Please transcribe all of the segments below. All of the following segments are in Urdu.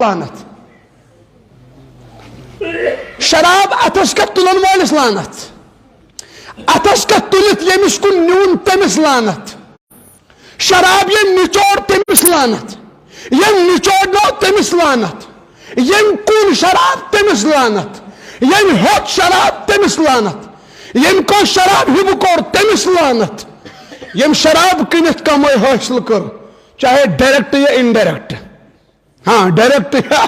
لعنت شراب اتس کا تلن والس لعنت اتس کا تلت یمس کن نیون تمس لعنت شراب یم نچوڑ تمس لعنت یم نچوڑنو تمس لعنت یم کن شراب تمس لعنت یم ہوت شراب تمس لعنت یم کو شراب ہب کور تمس لعنت یم شراب کنت کمائی حاصل کر چاہے ڈائریکٹ یا انڈائریکٹ ہاں ڈائریکٹ یا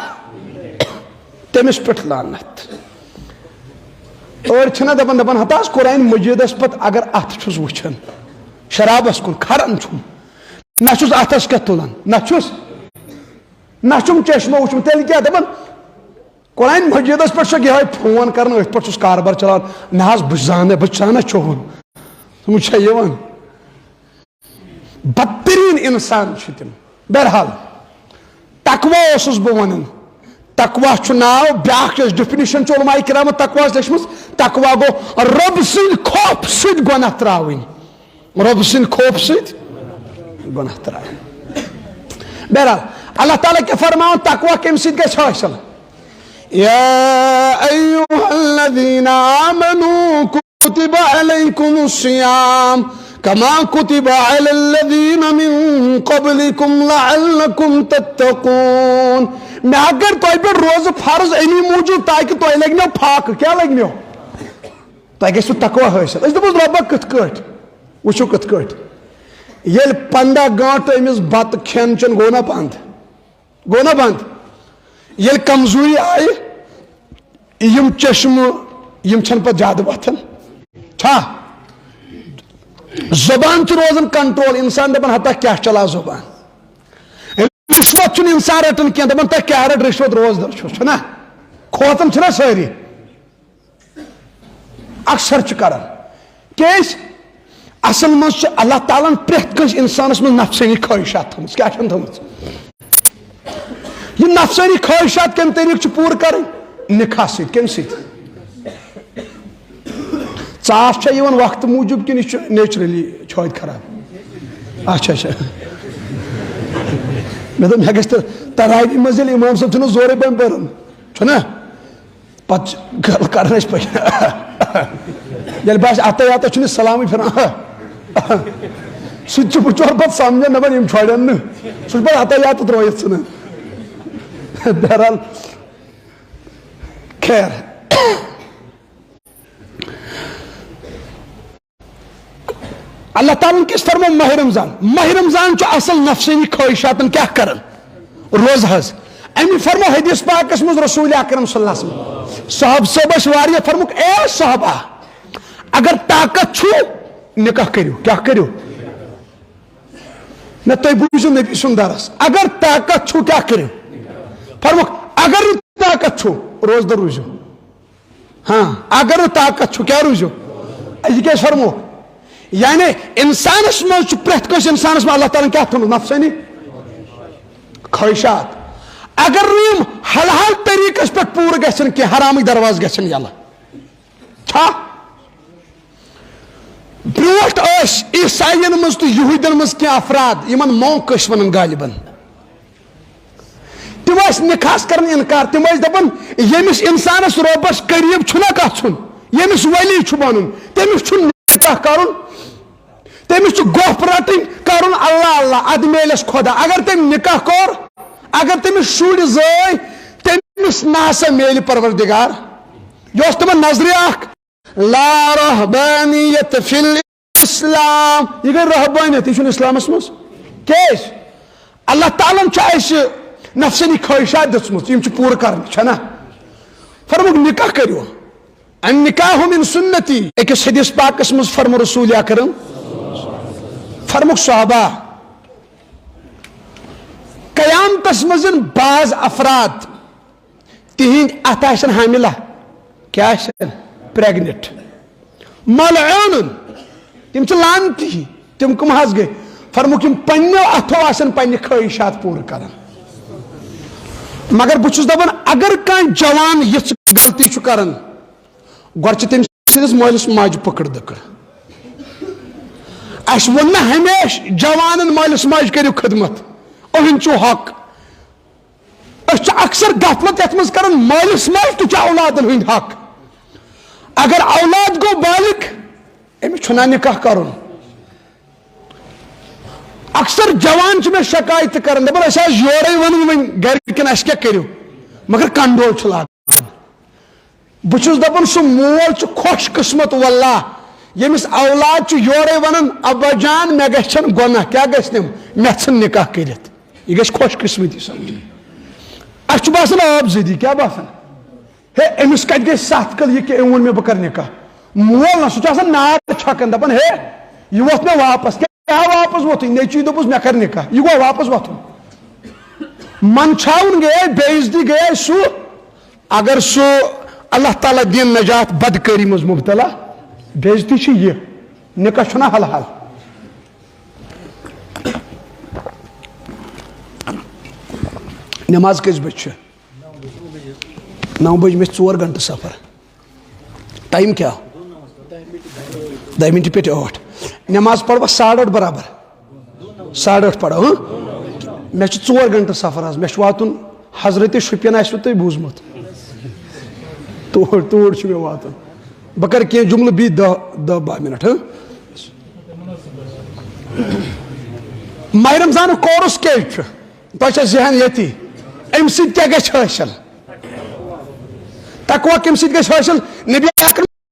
تمس پہ لعنت اور چھنا دپان دپان ہتاس قرآن مجیدس پت اگر ات چھس وچھن شرابس کن کھران چھم نہ چھس اتس کیا تلان نہ چھس نہ چھم چشمہ وچھم تیل کیا دپان قرآن مجیدس پہ یہ فون کرنا ات پہ کاربار چلان نہ بہ زانا چون مجھے یوان بدترین انسان تم بہرحال تقوی اوسس بہ ونان تقوی چھ ناو بیاکھ ڈیفینیشن چھ علماء کرامو تقوی لیچھمژ تقوی گو رب سٕنٛدِ خوف سۭتۍ گۄناہ تراوٕنۍ رب سٕنٛدِ خوف سۭتۍ گۄناہ تراوٕنۍ بہرحال اللہ تعالیٰ کیا فرماون تقوی کمہِ سۭتۍ گژھِ حٲصِل يا أيها الذين آمنوا كتب عليكم الصيام كما كتب على الذين من قبلكم لعلكم تتقون میں اگر تو پہ روز فرض امی موجود تاکہ تو لگنو پھاک کیا لگنو تہ گھو تقوی حاصل اس دپوس ربا کت کٹ وچھو کت کٹ یل 15 گھنٹہ امس بت کھین چن گو نا بند یل کمزوری آئی یم چشمہ یم چھن پہ زیادہ وتھان چھا زبان چھ روزان کنٹرول انسان دپان ہتا کیا چلا زبان رشوت چھ انسان رٹان کی دپان تہ کیا رٹ رشوت روز در چھنا کھوتن چھنا ساری اکثر چھ کران کیس اصل مز اللہ تعالیٰ پریت کنس انسانس من نفسانی خواہشات تھمژ کیا چھن تھمژ یہ نفسانی خواہشات کم طریقہ پور کریں نکاح ست کم ست ژاس چھا یوان وقت موجود کن یہ نیچرلی چھوت خراب اچھا اچھا مے دپ مے گژھِ تراوی مز ییٚلہِ امام صٲب چھُنہ زورے پہم پران چھُنہ پتہٕ گل کران أسۍ پٲٹھۍ ییٚلہِ باسہِ اتا یاتا چھُنہٕ سلامٕے پھران سُہ تہِ چھُ بچور پتہٕ سمجھان دپان یِم چھۄڑن نہٕ سُہ چھُ پتہٕ اتا یاتا ترٲیِتھ ژھٕنان بہرحال خیر اللہ تعالیٰ کس فرمو ماہ رمضان چھ اصل نفسانی خواہشات کیا کرن روز حض امی فرمو حدیث پاکس مز رسول اکرم صلی اللہ علیہ وسلم صحاب صبح واریہ فرموک اے صحابہ اگر طاقت چھو نکاح کریو کیا کریو نہ تو بوجھو نبی سندرس اگر طاقت چھو کیا کریو فرموک اگر طاقت چھو روز در روزو ہاں اگر طاقت چھو کیا روزو یہ کیا فرموک یعنی انسانس مز پریت کس انسانس میں اللہ تعالیٰ کیا تھومت نفسانی خواہشات اگر یم حلال طریقس پہ پور گھن کی حرامی درواز گھن یلہ چھا بروٹ عیسائین مز تو یہودین مز کی افراد یمن مونک ون غالباً تم نکاح کرن انکار تم دپان یمس انسانس ربس قریب چھنا گھن یمس ولی چھ بنن تمس چھ نکاح کرن تمس گوپ رٹن کرن اللہ اللہ اد میلس خدا اگر تم نکاح کور اگر تمس شر زٲے تمس ناسا میل پروردگار یہ تمن نظری اخ لا رہبانیت فی الاسلام یہ گئی رہبانیت یہ اسلامس مز کیس اللہ تعالیٰ اس نفسانی خواہشات دژمژ یم پور کرن چھنا فرموک نکاح کریو النکاح من سنتی اکس حدیث پاکس مز فرمو رسول اکرم فرموک صحابہ قیامتس مزن بعض افراد تہند ات آسن حاملہ کیا آسن پریگنٹ ملعون تم چھ لانتی تم کم حض گئی فرموک یم پنیو اتھو آسن پنہ خواہشات پور کرن مگر بچس دپان اگر کان جوان یہ غلطی چھ کرن گۄڈٕ چھ تم سندس مالس ماجہ پکڑ دکڑ اس ون ہمیشہ جوان مالس ماج کرو خدمت اہن چو حق اکثر غفلت یتھ مز کران مالس ماج تو اولادن ہند حق اگر اولاد گو بالغ امس چھنا نکاح کرن اکثر جوان میں شکایت کران دپان اس یورے ون ون گھر کن اس کیا کرو مگر کنڈول چھ لاگان بچس دپان سہ مول چھ خوش قسمت واللہ یمس اولاد چھ یورے ونان ابا جان مے گژھن گناہ کیا گژھنم مے ژھن نکاح کرت یہ گژھِ خوش قسمتی سمجھ اس چھ باسان آب زدی کیا باسان ہے امس کت گئی ست کل یہ کہ ون میں بہ کر نکاح مول نا سہ نار چھکان دپان ہے یہ ووت مے واپس کیا واپس ووت نیچی دپس مے کر نکاح یہ گو واپس ووتن منچاون گئے بے عزتی گئے سہ اگر سہ اللہ تعالیٰ دین نجات بدکاری مز مبتلا بے عزتی چھ یہ نکاح چھنا حل حل نماز کس بج 9 بج میں 4 گھنٹہ سفر ٹائم کیا 10 منٹ پہ 8 نماز پڑھ 8:30 برابر 8:30 پڑھو میں 4 گھنٹہ سفر آز میں واتن حضرت شپین آسو تھی بوزمت تور میں واتن بہ کر کی جملہ بی 10-12 منٹ ماہ رمضان کورس کیا تہ ذہن یتی ام سۭتۍ کیٛاہ گژھِ حٲصِل تقوا کمہِ سۭتۍ گژھِ حٲصِل نبی